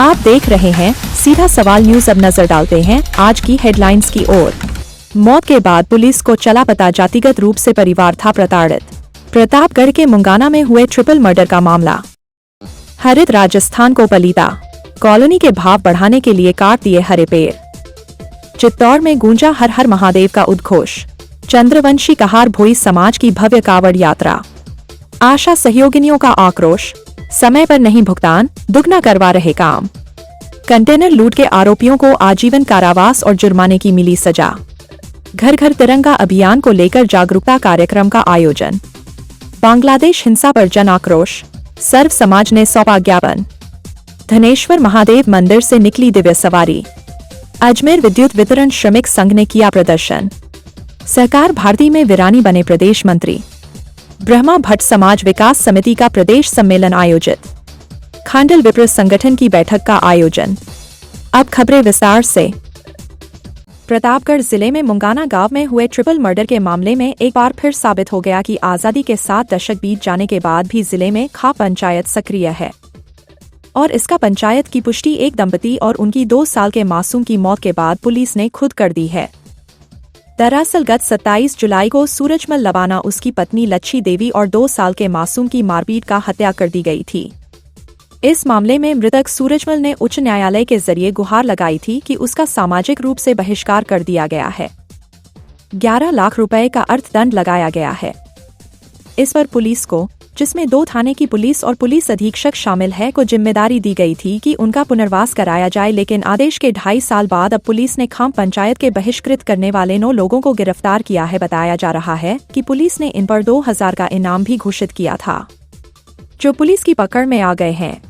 आप देख रहे हैं सीधा सवाल न्यूज। अब नजर डालते हैं आज की हेडलाइंस की ओर। मौत के बाद पुलिस को चला पता, जातिगत रूप से परिवार था प्रताड़ित। प्रतापगढ़ के मुंगाना में हुए ट्रिपल मर्डर का मामला। हरित राजस्थान को पलीता, कॉलोनी के भाव बढ़ाने के लिए काट दिए हरे पेड़। चित्तौड़ में गूंजा हर हर महादेव का उद्घोष। चंद्रवंशी कहार भोई समाज की भव्य कावड़ यात्रा। आशा सहयोगिनियों का आक्रोश, समय पर नहीं भुगतान, दुगना करवा रहे काम। कंटेनर लूट के आरोपियों को आजीवन कारावास और जुर्माने की मिली सजा। घर घर तिरंगा अभियान को लेकर जागरूकता कार्यक्रम का आयोजन। बांग्लादेश हिंसा पर जन आक्रोश, सर्व समाज ने सौंपा ज्ञापन। धनेश्वर महादेव मंदिर से निकली दिव्य सवारी। अजमेर विद्युत वितरण श्रमिक संघ ने किया प्रदर्शन। सहकार भारती में विरानी बने प्रदेश मंत्री। ब्रह्मा भट्ट समाज विकास समिति का प्रदेश सम्मेलन आयोजित। खांडल विप्र संगठन की बैठक का आयोजन। अब खबरें विस्तार से। प्रतापगढ़ जिले में मुंगाना गांव में हुए ट्रिपल मर्डर के मामले में एक बार फिर साबित हो गया कि आजादी के 7 दशक बीत जाने के बाद भी जिले में खाप पंचायत सक्रिय है। और इसका पंचायत की पुष्टि एक दंपति और उनकी 2 साल के मासूम की मौत के बाद पुलिस ने खुद कर दी है। दरअसल गत 27 जुलाई को सूरजमल लबाना, उसकी पत्नी लच्छी देवी और 2 साल के मासूम की मारपीट का हत्या कर दी गई थी। इस मामले में मृतक सूरजमल ने उच्च न्यायालय के जरिए गुहार लगाई थी कि उसका सामाजिक रूप से बहिष्कार कर दिया गया है। 11 लाख रुपए का अर्थदंड लगाया गया है। इस पर पुलिस को, जिसमें 2 थाने की पुलिस और पुलिस अधीक्षक शामिल है, को जिम्मेदारी दी गई थी कि उनका पुनर्वास कराया जाए। लेकिन आदेश के 2.5 साल बाद अब पुलिस ने खाप पंचायत के बहिष्कृत करने वाले 9 लोगों को गिरफ्तार किया है। बताया जा रहा है कि पुलिस ने इन पर 2000 का इनाम भी घोषित किया था, जो पुलिस की पकड़ में आ गए हैं।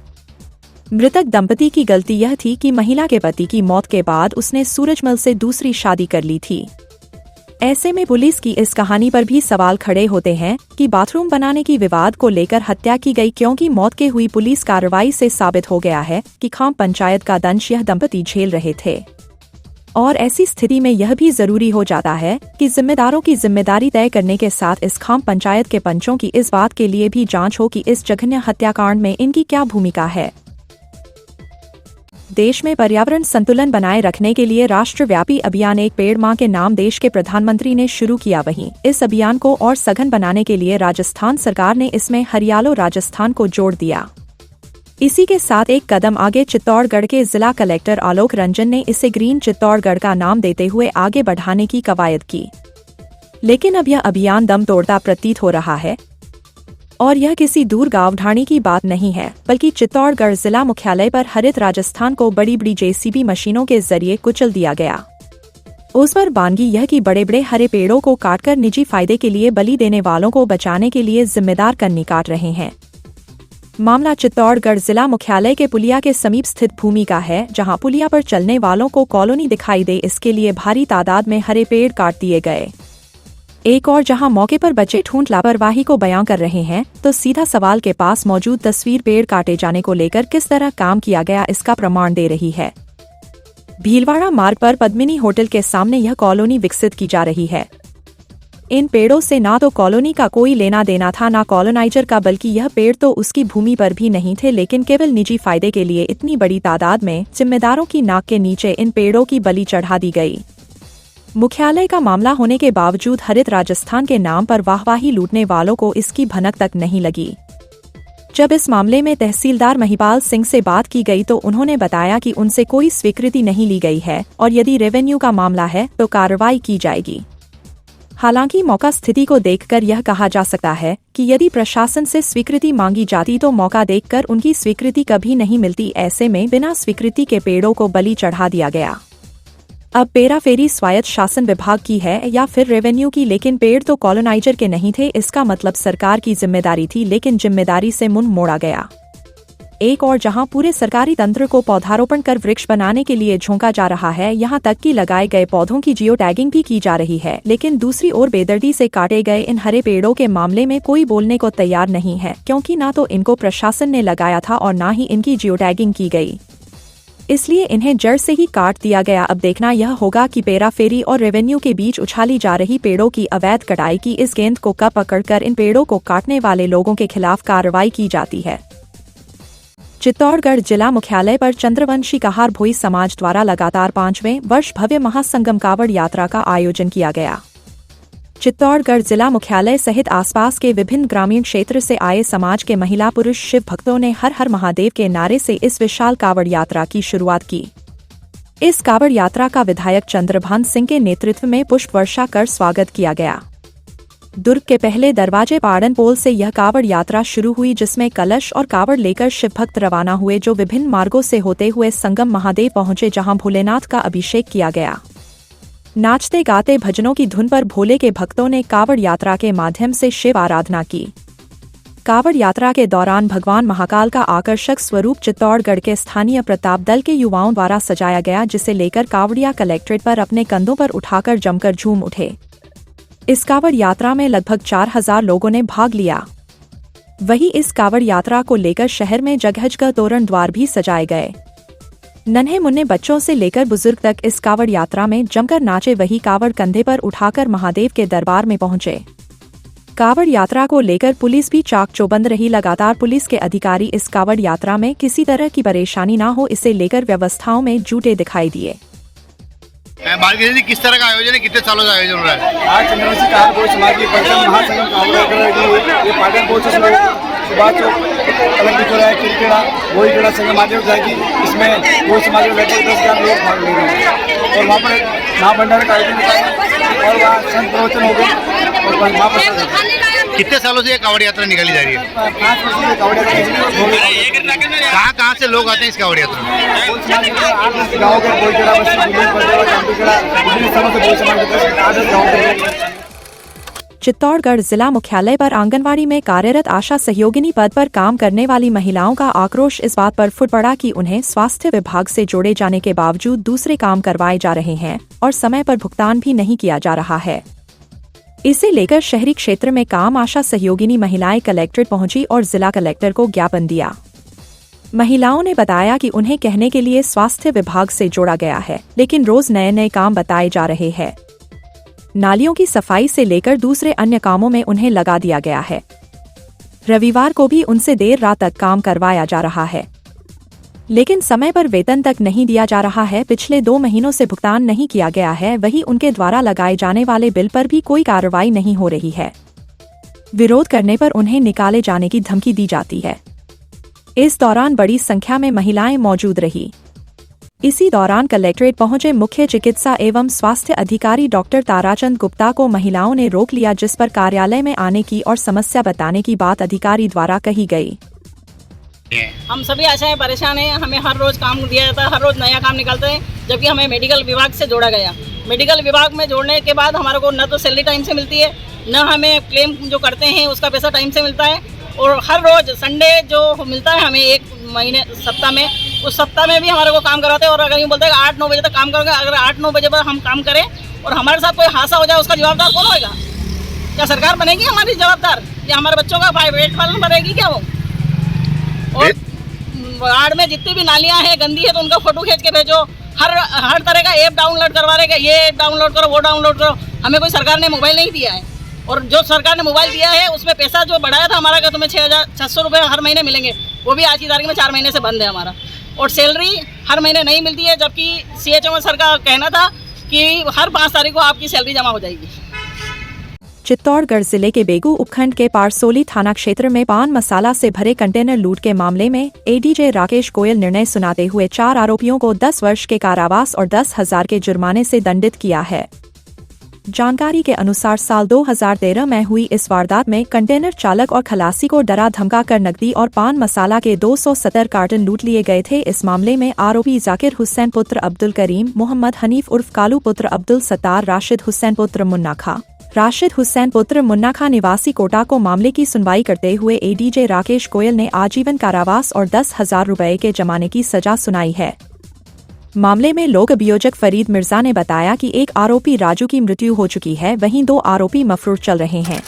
मृतक दंपति की गलती यह थी कि महिला के पति की मौत के बाद उसने सूरजमल से दूसरी शादी कर ली थी। ऐसे में पुलिस की इस कहानी पर भी सवाल खड़े होते हैं कि बाथरूम बनाने की विवाद को लेकर हत्या की गई, क्योंकि मौत के हुई पुलिस कार्रवाई से साबित हो गया है कि खाप पंचायत का दंश यह दंपति झेल रहे थे। और ऐसी स्थिति में यह भी जरूरी हो जाता है कि जिम्मेदारों की जिम्मेदारी तय करने के साथ इस खाप पंचायत के पंचों की इस बात के लिए भी जांच हो कि इस जघन्य हत्याकांड में इनकी क्या भूमिका है। देश में पर्यावरण संतुलन बनाए रखने के लिए राष्ट्रव्यापी अभियान एक पेड़ मां के नाम देश के प्रधानमंत्री ने शुरू किया। वहीं इस अभियान को और सघन बनाने के लिए राजस्थान सरकार ने इसमें हरियालो राजस्थान को जोड़ दिया। इसी के साथ एक कदम आगे चित्तौड़गढ़ के जिला कलेक्टर आलोक रंजन ने इसे ग्रीन चित्तौड़गढ़ का नाम देते हुए आगे बढ़ाने की कवायद की। लेकिन अब यह अभियान दम तोड़ता प्रतीत हो रहा है। और यह किसी दूर गांव-ढाणी की बात नहीं है, बल्कि चित्तौड़गढ़ जिला मुख्यालय पर हरित राजस्थान को बड़ी बड़ी जेसीबी मशीनों के जरिए कुचल दिया गया। उस पर बानगी यह कि बड़े बड़े हरे पेड़ों को काटकर निजी फायदे के लिए बलि देने वालों को बचाने के लिए जिम्मेदार कन्नी काट रहे हैं। मामला चित्तौड़गढ़ जिला मुख्यालय के पुलिया के समीप स्थित भूमि का है, जहां पुलिया पर चलने वालों को कॉलोनी दिखाई दे, इसके लिए भारी तादाद में हरे पेड़ काट दिए गए। एक और जहां मौके पर बच्चे ठूंठ लापरवाही को बयां कर रहे हैं, तो सीधा सवाल के पास मौजूद तस्वीर पेड़ काटे जाने को लेकर किस तरह काम किया गया इसका प्रमाण दे रही है। भीलवाड़ा मार्ग पर पद्मिनी होटल के सामने यह कॉलोनी विकसित की जा रही है। इन पेड़ों से ना तो कॉलोनी का कोई लेना देना था, ना कॉलोनाइजर का, बल्कि यह पेड़ तो उसकी भूमि पर भी नहीं थे, लेकिन केवल निजी फायदे के लिए इतनी बड़ी तादाद में जिम्मेदारों की नाक के नीचे इन पेड़ों की बलि चढ़ा दी गई। मुख्यालय का मामला होने के बावजूद हरित राजस्थान के नाम पर वाहवाही लूटने वालों को इसकी भनक तक नहीं लगी। जब इस मामले में तहसीलदार महिपाल सिंह से बात की गई तो उन्होंने बताया कि उनसे कोई स्वीकृति नहीं ली गई है और यदि रेवेन्यू का मामला है तो कार्रवाई की जाएगी। हालांकि मौका स्थिति को देखकर यह कहा जा सकता है कि यदि प्रशासन से स्वीकृति मांगी जाती तो मौका देखकर उनकी स्वीकृति कभी नहीं मिलती। ऐसे में बिना स्वीकृति के पेड़ों को बलि चढ़ा दिया गया। अब पेराफेरी स्वायत्त शासन विभाग की है या फिर रेवेन्यू की, लेकिन पेड़ तो कॉलोनाइजर के नहीं थे। इसका मतलब सरकार की जिम्मेदारी थी, लेकिन जिम्मेदारी से मुंह मोड़ा गया। एक और जहां पूरे सरकारी तंत्र को पौधारोपण कर वृक्ष बनाने के लिए झोंका जा रहा है, यहां तक कि लगाए गए पौधों की जियो टैगिंग भी की जा रही है, लेकिन दूसरी ओर बेदर्दी से काटे गए इन हरे पेड़ों के मामले में कोई बोलने को तैयार नहीं है, क्योंकि ना तो इनको प्रशासन ने लगाया था और ना ही इनकी जियो टैगिंग की गई। इसलिए इन्हें जड़ से ही काट दिया गया। अब देखना यह होगा कि पेराफेरी और रेवेन्यू के बीच उछाली जा रही पेड़ों की अवैध कटाई की इस गेंद को कब पकड़कर इन पेड़ों को काटने वाले लोगों के खिलाफ कार्रवाई की जाती है। चित्तौड़गढ़ जिला मुख्यालय पर चंद्रवंशी कहार भोई समाज द्वारा लगातार 5वें वर्ष भव्य महासंगम कावड़ यात्रा का आयोजन किया गया। चित्तौड़गढ़ जिला मुख्यालय सहित आसपास के विभिन्न ग्रामीण क्षेत्र से आए समाज के महिला पुरुष शिव भक्तों ने हर हर महादेव के नारे से इस विशाल कावड़ यात्रा की शुरुआत की। इस कावड़ यात्रा का विधायक चंद्रभान सिंह के नेतृत्व में पुष्प वर्षा कर स्वागत किया गया। दुर्ग के पहले दरवाजे पाड़न पोल से यह कावड़ यात्रा शुरू हुई, जिसमें कलश और कावड़ लेकर शिव भक्त रवाना हुए, जो विभिन्न मार्गों से होते हुए संगम महादेव पहुंचे, जहां भोलेनाथ का अभिषेक किया गया। नाचते गाते भजनों की धुन पर भोले के भक्तों ने कावड़ यात्रा के माध्यम से शिव आराधना की। कावड़ यात्रा के दौरान भगवान महाकाल का आकर्षक स्वरूप चित्तौड़गढ़ के स्थानीय प्रताप दल के युवाओं द्वारा सजाया गया, जिसे लेकर कावड़िया कलेक्ट्रेट पर अपने कंधों पर उठाकर जमकर झूम उठे। इस कावड़ यात्रा में लगभग 4000 लोगों ने भाग लिया। वहीं इस कावड़ यात्रा को लेकर शहर में जगह जगह तोरण द्वार भी सजाए गए। नन्हे मुन्ने बच्चों से लेकर बुजुर्ग तक इस कावड़ यात्रा में जमकर नाचे। वही कावड़ कंधे पर उठाकर महादेव के दरबार में पहुंचे। कावड़ यात्रा को लेकर पुलिस भी चाक चौबंद रही। लगातार पुलिस के अधिकारी इस कावड़ यात्रा में किसी तरह की परेशानी न हो, इसे लेकर व्यवस्थाओं में जुटे दिखाई दिए। बालकृष्ण जी, किस तरह का आयोजन है, कितने सालों से आयोजन हो रहा है? आज चंद्रवंशी कहार भोई समाज की परिषद महासंगम कावड़ ये पाटन पोल से सुभाष चौक अलग दिख रहा है, किरकेड़ा वही केड़ा संगम आगे जाएगी। इसमें भोई समाज में लगभग 10,000 लोग भाग ले रहे हैं और वहाँ पर महाभंडारा का आयोजन होता है और वहाँ संत प्रवचन हो गए और वहाँ पर कितने सालों से ये कावड़ यात्रा निकाली जा रही है? 5 वर्ष से कावड़ यात्रा। कहाँ से लोग आते हैं इस कावड़ यात्रा में? गाँव के भोई केड़ा बस्ती चित्तौड़गढ़ जिला मुख्यालय पर आंगनवाड़ी में कार्यरत आशा सहयोगिनी पद पर काम करने वाली महिलाओं का आक्रोश इस बात पर फूट पड़ा कि उन्हें स्वास्थ्य विभाग से जोड़े जाने के बावजूद दूसरे काम करवाए जा रहे हैं और समय पर भुगतान भी नहीं किया जा रहा है। इसे लेकर शहरी क्षेत्र में काम आशा सहयोगिनी महिलाएं कलेक्ट्रेट पहुंची और जिला कलेक्टर को ज्ञापन दिया। महिलाओं ने बताया कि उन्हें कहने के लिए स्वास्थ्य विभाग से जोड़ा गया है, लेकिन रोज नए नए काम बताए जा रहे हैं। नालियों की सफाई से लेकर दूसरे अन्य कामों में उन्हें लगा दिया गया है। रविवार को भी उनसे देर रात तक काम करवाया जा रहा है, लेकिन समय पर वेतन तक नहीं दिया जा रहा है। पिछले 2 महीनों से भुगतान नहीं किया गया है। वहीं उनके द्वारा लगाए जाने वाले बिल पर भी कोई कार्रवाई नहीं हो रही है। विरोध करने पर उन्हें निकाले जाने की धमकी दी जाती है। इस दौरान बड़ी संख्या में महिलाएं मौजूद रही। इसी दौरान कलेक्ट्रेट पहुंचे मुख्य चिकित्सा एवं स्वास्थ्य अधिकारी डॉक्टर ताराचंद गुप्ता को महिलाओं ने रोक लिया, जिस पर कार्यालय में आने की और समस्या बताने की बात अधिकारी द्वारा कही गई। हम सभी आशाएं परेशान हैं। हमें हर रोज काम दिया जाता है, हर रोज नया काम निकलता है, जबकि हमें मेडिकल विभाग से जोड़ा गया। मेडिकल विभाग में जोड़ने के बाद हमारे को न तो सैलरी टाइम से मिलती है, न हमें क्लेम जो करते हैं उसका पैसा टाइम से मिलता है। और हर रोज संडे जो मिलता है हमें 1 महीने सप्ताह में, उस सप्ताह में भी हमारे को काम कराते हैं। और अगर यूँ बोलते हैं 8-9 बजे तक काम करोगे, अगर 8-9 बजे पर हम काम करें और हमारे साथ कोई हादसा हो जाए, उसका जवाबदार कौन होगा? क्या सरकार बनेगी हमारी जवाबदार, या हमारे बच्चों का पेट पालन बनेगी क्या वो? और वार्ड में जितनी भी नालियाँ हैं गंदी है तो उनका फोटो खींच के भेजो। हर तरह का ऐप डाउनलोड करवा रहे हैं, ये ऐप डाउनलोड करो, वो डाउनलोड करो। हमें कोई सरकार ने मोबाइल नहीं दिया है, और जो सरकार ने मोबाइल दिया है उसमें पैसा जो बढ़ाया था हमारा, तुम्हें 6,600 रुपये हर महीने मिलेंगे, वो भी आज की तारीख में 4 महीने से बंद है हमारा। और सैलरी हर महीने नहीं मिलती है, जबकि CHO सर का कहना था कि हर 5 तारीख को आपकी सैलरी जमा हो जाएगी। चित्तौड़गढ़ जिले के बेगू उपखंड के पारसोली थाना क्षेत्र में पान मसाला से भरे कंटेनर लूट के मामले में ADJ राकेश गोयल निर्णय सुनाते हुए 4 आरोपियों को 10 वर्ष के कारावास और 10,000 के जुर्माने से दंडित किया है। जानकारी के अनुसार साल 2013 में हुई इस वारदात में कंटेनर चालक और खलासी को डरा धमका कर नकदी और पान मसाला के 270 कार्टन लूट लिए गए थे। इस मामले में आरोपी जाकिर हुसैन पुत्र अब्दुल करीम, मोहम्मद हनीफ उर्फ कालू पुत्र अब्दुल सत्तार, राशिद हुसैन पुत्र मुन्ना खां, राशिद हुसैन पुत्र मुन्ना खां निवासी कोटा को मामले की सुनवाई करते हुए ADJ राकेश गोयल ने आजीवन कारावास और 10,000 रुपये के जुर्माने की सजा सुनाई है। मामले में लोक अभियोजक फरीद मिर्जा ने बताया कि एक आरोपी राजू की मृत्यु हो चुकी है, वहीं 2 आरोपी मफरूर चल रहे हैं।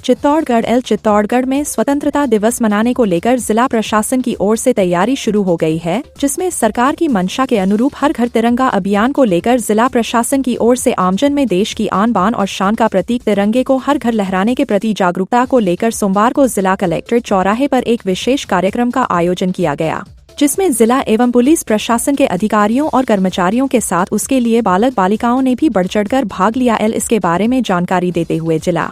चित्तौड़गढ़ में स्वतंत्रता दिवस मनाने को लेकर जिला प्रशासन की ओर से तैयारी शुरू हो गई है, जिसमें सरकार की मंशा के अनुरूप हर घर तिरंगा अभियान को लेकर जिला प्रशासन की ओर से आमजन में देश की आन बान और शान का प्रतीक तिरंगे को हर घर लहराने के प्रति जागरूकता को लेकर सोमवार को जिला कलेक्ट्रेट चौराहे पर एक विशेष कार्यक्रम का आयोजन किया गया, जिसमें जिला एवं पुलिस प्रशासन के अधिकारियों और कर्मचारियों के साथ उसके लिए बालक बालिकाओं ने भी बढ़ चढ़कर भाग लिया। इसके बारे में जानकारी देते हुए जिला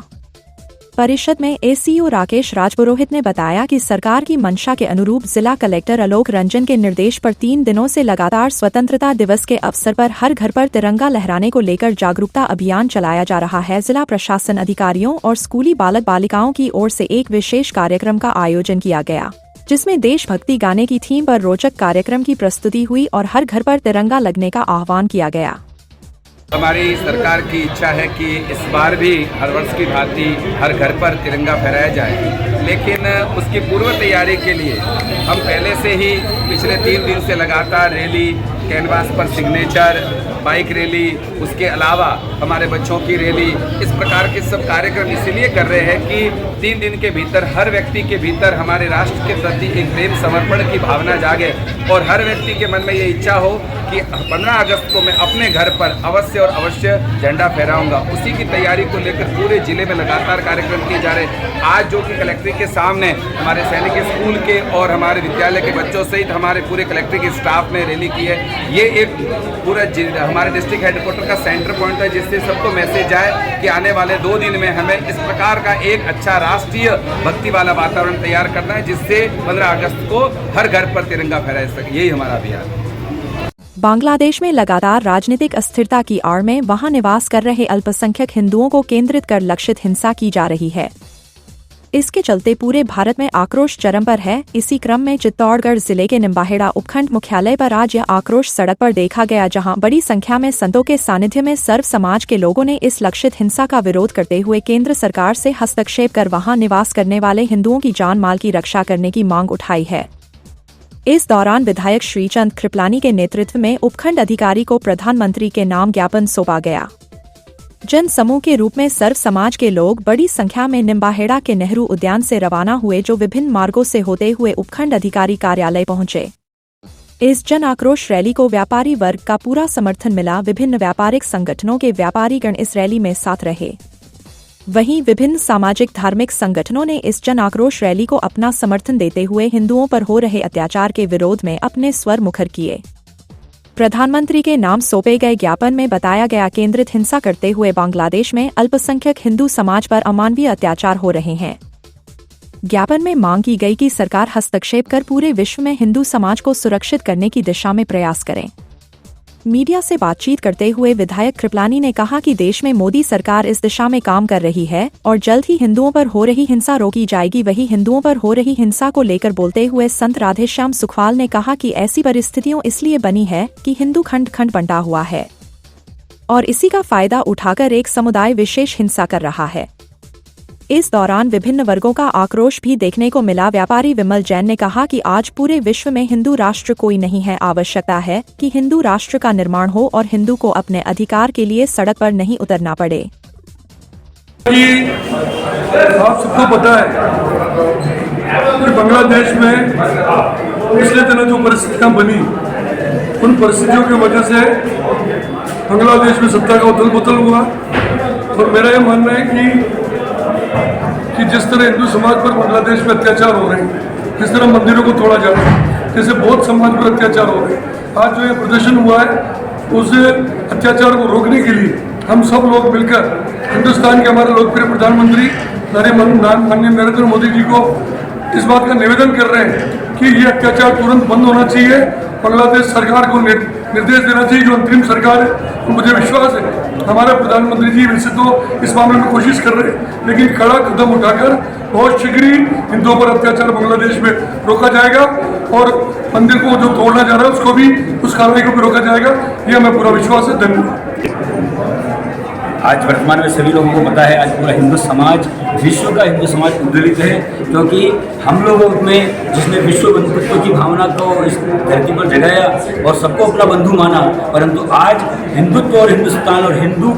परिषद में एसीओ राकेश राजपुरोहित ने बताया कि सरकार की मंशा के अनुरूप जिला कलेक्टर आलोक रंजन के निर्देश पर 3 दिनों से लगातार स्वतंत्रता दिवस के अवसर पर हर घर पर तिरंगा लहराने को लेकर जागरूकता अभियान चलाया जा रहा है। जिला प्रशासन अधिकारियों और स्कूली बालक बालिकाओं की ओर से एक विशेष कार्यक्रम का आयोजन किया गया, जिसमें देशभक्ति गाने की थीम पर रोचक कार्यक्रम की प्रस्तुति हुई और हर घर पर तिरंगा लगने का आह्वान किया गया। हमारी सरकार की इच्छा है कि इस बार भी हर वर्ष की भांति हर घर पर तिरंगा फहराया जाए, लेकिन उसकी पूर्व तैयारी के लिए हम पहले से ही पिछले 3 दिन से लगातार रैली, कैनवास पर सिग्नेचर, बाइक रैली, उसके अलावा हमारे बच्चों की रैली, इस प्रकार के सब कार्यक्रम इसलिए कर रहे हैं कि 3 दिन के भीतर हर व्यक्ति के भीतर हमारे राष्ट्र के प्रति एक प्रेम समर्पण की भावना जागे और हर व्यक्ति के मन में ये इच्छा हो कि 15 अगस्त को मैं अपने घर पर अवश्य और अवश्य झंडा फहराऊंगा। उसी की तैयारी को लेकर पूरे जिले में लगातार कार्यक्रम किए जा रहे हैं। आज जो कि कलेक्ट्रेट के सामने हमारे सैनिक स्कूल के और हमारे विद्यालय के बच्चों सहित हमारे पूरे कलेक्ट्रेट के स्टाफ ने रैली की है, ये एक पूरा हमारे डिस्ट्रिक्ट हेडक्वार्टर का सेंटर पॉइंट है, जिससे सबको मैसेज आए कि आने वाले 2 दिन में हमें इस प्रकार का एक अच्छा राष्ट्रीय भक्ति वाला वातावरण तैयार करना है, जिससे 15 अगस्त को हर घर पर तिरंगा फहरा सके। यही हमारा अभियान है। बांग्लादेश में लगातार राजनीतिक अस्थिरता की आड़ में वहां निवास कर रहे अल्पसंख्यक हिंदुओं को केंद्रित कर लक्षित हिंसा की जा रही है। इसके चलते पूरे भारत में आक्रोश चरम पर है। इसी क्रम में चित्तौड़गढ़ जिले के निम्बाहेड़ा उपखंड मुख्यालय पर आज यह आक्रोश सड़क पर देखा गया, जहां बड़ी संख्या में संतों के सानिध्य में सर्व समाज के लोगों ने इस लक्षित हिंसा का विरोध करते हुए केंद्र सरकार से हस्तक्षेप कर वहां निवास करने वाले हिंदुओं की जान माल की रक्षा करने की मांग उठाई है। इस दौरान विधायक श्रीचंद कृपलानी के नेतृत्व में उपखंड अधिकारी को प्रधानमंत्री के नाम ज्ञापन सौंपा गया। जन समूह के रूप में सर्व समाज के लोग बड़ी संख्या में निम्बाहेड़ा के नेहरू उद्यान से रवाना हुए, जो विभिन्न मार्गों से होते हुए उपखंड अधिकारी कार्यालय पहुंचे। इस जन आक्रोश रैली को व्यापारी वर्ग का पूरा समर्थन मिला। विभिन्न व्यापारिक संगठनों के व्यापारीगण इस रैली में साथ रहे। वहीं विभिन्न सामाजिक धार्मिक संगठनों ने इस जन आक्रोश रैली को अपना समर्थन देते हुए हिंदुओं पर हो रहे अत्याचार के विरोध में अपने स्वर मुखर किए। प्रधानमंत्री के नाम सौंपे गए ज्ञापन में बताया गया, केंद्रित हिंसा करते हुए बांग्लादेश में अल्पसंख्यक हिंदू समाज पर अमानवीय अत्याचार हो रहे हैं। ज्ञापन में मांग की गई कि सरकार हस्तक्षेप कर पूरे विश्व में हिंदू समाज को सुरक्षित करने की दिशा में प्रयास करें। मीडिया से बातचीत करते हुए विधायक कृपलानी ने कहा कि देश में मोदी सरकार इस दिशा में काम कर रही है और जल्द ही हिंदुओं पर हो रही हिंसा रोकी जाएगी। वहीं हिंदुओं पर हो रही हिंसा को लेकर बोलते हुए संत राधेश्याम सुखवाल ने कहा कि ऐसी परिस्थितियां इसलिए बनी है कि हिंदू खंड खंड बंटा हुआ है और इसी का फायदा उठाकर एक समुदाय विशेष हिंसा कर रहा है। इस दौरान विभिन्न वर्गों का आक्रोश भी देखने को मिला। व्यापारी विमल जैन ने कहा कि आज पूरे विश्व में हिंदू राष्ट्र कोई नहीं है, आवश्यकता है कि हिंदू राष्ट्र का निर्माण हो और हिंदू को अपने अधिकार के लिए सड़क पर नहीं उतरना पड़े। आप सबको पता है कि बांग्लादेश में पिछले दिनों जो परिस्थितियां बनी, उन परिस्थितियों की वजह से बांग्लादेश में सत्ता का उथल पुथल हुआ और मेरा यह मानना है कि जिस तरह हिंदू समाज पर बांग्लादेश में अत्याचार हो रहे हैं, जिस तरह मंदिरों को तोड़ा जा रहा है, जैसे बहुत समाज पर अत्याचार हो रहे हैं, आज जो ये प्रदर्शन हुआ है उस अत्याचार को रोकने के लिए हम सब लोग मिलकर हिंदुस्तान के हमारे लोकप्रिय प्रधानमंत्री माननीय नरेंद्र मोदी जी को इस बात का निवेदन कर रहे हैं कि ये अत्याचार तुरंत बंद होना चाहिए। बांग्लादेश सरकार को निर्देश देना चाहिए, जो अंतरिम सरकार है। मुझे विश्वास है हमारे प्रधानमंत्री जी वैसे तो इस मामले में कोशिश कर रहे हैं, लेकिन कड़ा कदम उठाकर बहुत शीघ्र ही हिंदुओं पर अत्याचार बांग्लादेश में रोका जाएगा और मंदिर को जो तोड़ना जा रहा है उसको भी, उस कार्रवाई को भी रोका जाएगा। यह हमें पूरा विश्वास है। धन्यवाद। आज वर्तमान में सभी लोगों को पता है, आज पूरा हिंदू समाज, विश्व का हिंदू समाज उद्वेलित है, क्योंकि हम लोगों में जिसने विश्व बंधुत्व की भावना को इस धरती पर जगाया और सबको अपना बंधु माना, परंतु आज हिंदुत्व और हिंदुस्तान और हिंदू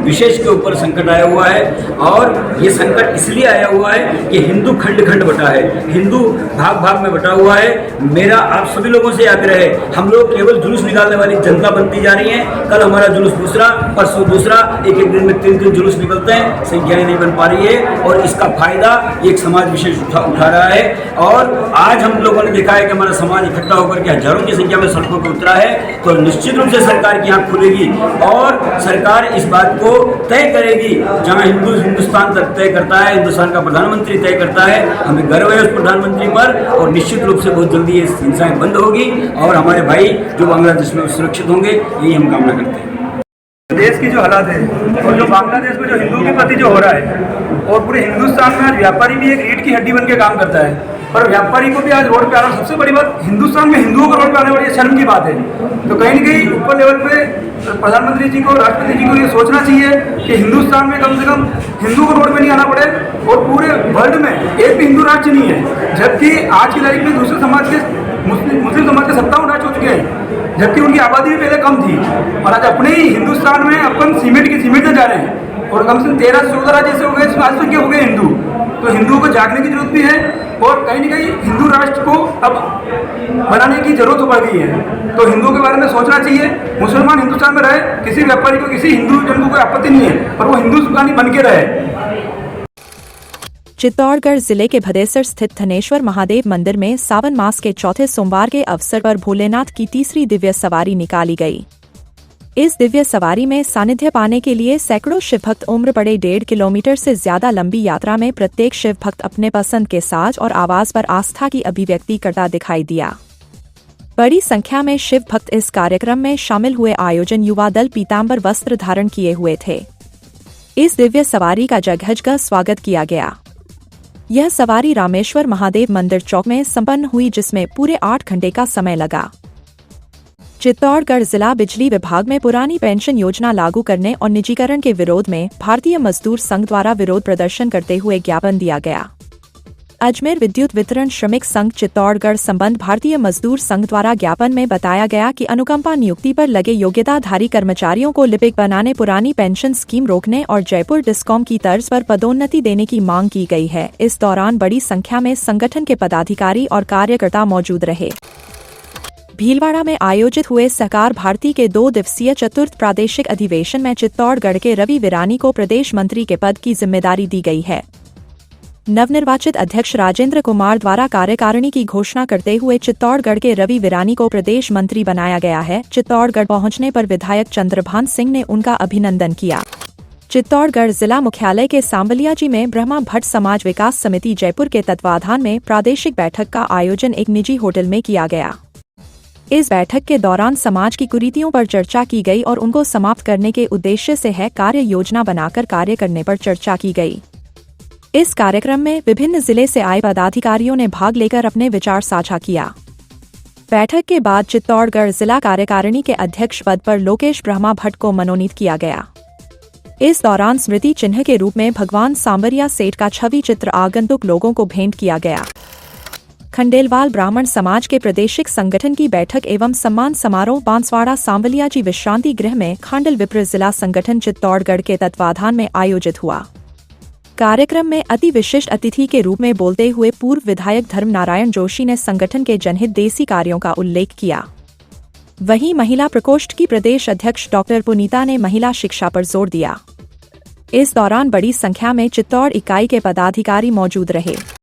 विशेष के ऊपर संकट आया हुआ है। और ये संकट इसलिए आया हुआ है कि हिंदू खंड खंड बटा है, हिंदू भाग भाग में बटा हुआ है। मेरा आप सभी लोगों से आग्रह है, हम लोग केवल जुलूस निकालने वाली जनता बनती जा रही है। कल हमारा जुलूस दूसरा, परसों दूसरा, एक एक दिन में 3 जुलूस निकलते हैं, संख्या नहीं बन पा रही है और इसका फायदा एक समाज विशेष उठा रहा है। और आज हम लोगों ने देखा है कि हमारा समाज इकट्ठा होकर के हजारों की संख्या में सड़कों पर उतरा है, तो निश्चित रूप से सरकार की आंख खुलेगी और सरकार इस बात को तय करेगी। जहां हिंदुस्तान तय करता है, हिंदुस्तान का प्रधानमंत्री तय करता है, हमें गर्व है उस प्रधानमंत्री पर और निश्चित रूप से बहुत जल्दी ये हिंसाएं बंद होगी और हमारे भाई जो बांग्लादेश में सुरक्षित होंगे, यही हम कामना करते हैं। देश की जो हालात है और जो बांग्लादेश में जो हिंदू के प्रति जो हो रहा है और पूरे हिंदुस्तान में आज व्यापारी भी एक रीढ़ की हड्डी बन के काम करता है, पर व्यापारी को भी आज रोड पे आना, सबसे बड़ी बात हिंदुस्तान में हिंदुओं को रोड पे आने वाली शर्म की बात है। तो कहीं न कहीं ऊपर लेवल पे प्रधानमंत्री जी को, राष्ट्रपति जी को ये सोचना चाहिए कि हिंदुस्तान में कम से कम हिंदू को रोड पे नहीं आना पड़े और पूरे वर्ल्ड में एक भी हिंदू राज्य नहीं है, जबकि आज की तारीख में दूसरे समाज के मुस्लिम समाज के 57 राज्य हो चुके हैं, जबकि उनकी आबादी भी पहले कम थी और आज अपने ही हिंदुस्तान में अपन सीमेंट जा रहे हैं और कम से कम 13 से 14 राज्य ऐसे हो गए जिसमें आज तक के हो गए हिंदू। तो हिंदुओं को जागने की जरूरत भी है और कहीं न कहीं हिंदू राष्ट्र को अब बनाने की जरूरत पड़ गई है। तो हिंदुओं के बारे में सोचना चाहिए, मुसलमान हिंदुस्तान में रहे, किसी व्यापारी को, किसी हिंदू जन को कोई आपत्ति नहीं है, पर वो हिंदुस्तानी बन के रहे। चित्तौड़गढ़ जिले के भदेसर स्थित धनेश्वर महादेव मंदिर में सावन मास के चौथे सोमवार के अवसर पर भोलेनाथ की तीसरी दिव्य सवारी निकाली गई। इस दिव्य सवारी में सानिध्य पाने के लिए सैकड़ों शिवभक्त उम्र बड़े 1.5 किलोमीटर से ज्यादा लंबी यात्रा में प्रत्येक शिवभक्त अपने पसंद के साज और आवाज पर आस्था की अभिव्यक्ति करता दिखाई दिया। बड़ी संख्या में शिवभक्त इस कार्यक्रम में शामिल हुए। आयोजन युवा दल पीताम्बर वस्त्र धारण किए हुए थे। इस दिव्य सवारी का जगह स्वागत किया गया। यह सवारी रामेश्वर महादेव मंदिर चौक में संपन्न हुई, जिसमें पूरे 8 घंटे का समय लगा। चित्तौड़गढ़ जिला बिजली विभाग में पुरानी पेंशन योजना लागू करने और निजीकरण के विरोध में भारतीय मजदूर संघ द्वारा विरोध प्रदर्शन करते हुए ज्ञापन दिया गया। अजमेर विद्युत वितरण श्रमिक संघ चित्तौड़गढ़ संबंध भारतीय मजदूर संघ द्वारा ज्ञापन में बताया गया कि अनुकंपा नियुक्ति पर लगे योग्यताधारी कर्मचारियों को लिपिक बनाने, पुरानी पेंशन स्कीम रोकने और जयपुर डिस्कॉम की तर्ज पर पदोन्नति देने की मांग की गई है। इस दौरान बड़ी संख्या में संगठन के पदाधिकारी और कार्यकर्ता मौजूद रहे। भीलवाड़ा में आयोजित हुए सहकार भारती के 2 दिवसीय चतुर्थ प्रादेशिक अधिवेशन में चित्तौड़गढ़ के रवि विरानी को प्रदेश मंत्री के पद की जिम्मेदारी दी गई है। नवनिर्वाचित अध्यक्ष राजेंद्र कुमार द्वारा कार्यकारिणी की घोषणा करते हुए चित्तौड़गढ़ के रवि विरानी को प्रदेश मंत्री बनाया गया है। चित्तौड़गढ़ पहुंचने पर विधायक चंद्रभान सिंह ने उनका अभिनंदन किया। चित्तौड़गढ़ जिला मुख्यालय के सांबलियाजी में ब्रह्मा भट्ट समाज विकास समिति जयपुर के तत्वाधान में प्रादेशिक बैठक का आयोजन एक निजी होटल में किया गया। इस बैठक के दौरान समाज की कुरीतियों पर चर्चा की गई और उनको समाप्त करने के उद्देश्य से है कार्य योजना बनाकर कार्य करने पर चर्चा की गई। इस कार्यक्रम में विभिन्न जिले से आए पदाधिकारियों ने भाग लेकर अपने विचार साझा किया। बैठक के बाद चित्तौड़गढ़ जिला कार्यकारिणी के अध्यक्ष पद पर लोकेश ब्रह्मा भट्ट को मनोनीत किया गया। इस दौरान स्मृति चिन्ह के रूप में भगवान सांबरिया सेठ का छवि चित्र आगंतुक लोगों को भेंट किया गया। खंडेलवाल ब्राह्मण समाज के प्रादेशिक संगठन की बैठक एवं सम्मान समारोह बांसवाड़ा सांबलियाजी विश्रांति गृह में खांडल विप्र जिला संगठन चित्तौड़गढ़ के तत्वाधान में आयोजित हुआ। कार्यक्रम में अति विशिष्ट अतिथि के रूप में बोलते हुए पूर्व विधायक धर्म नारायण जोशी ने संगठन के जनहित देसी कार्यों का उल्लेख किया। वहीं महिला प्रकोष्ठ की प्रदेश अध्यक्ष डॉक्टर पुनीता ने महिला शिक्षा पर जोर दिया। इस दौरान बड़ी संख्या में चित्तौड़ इकाई के पदाधिकारी मौजूद रहे।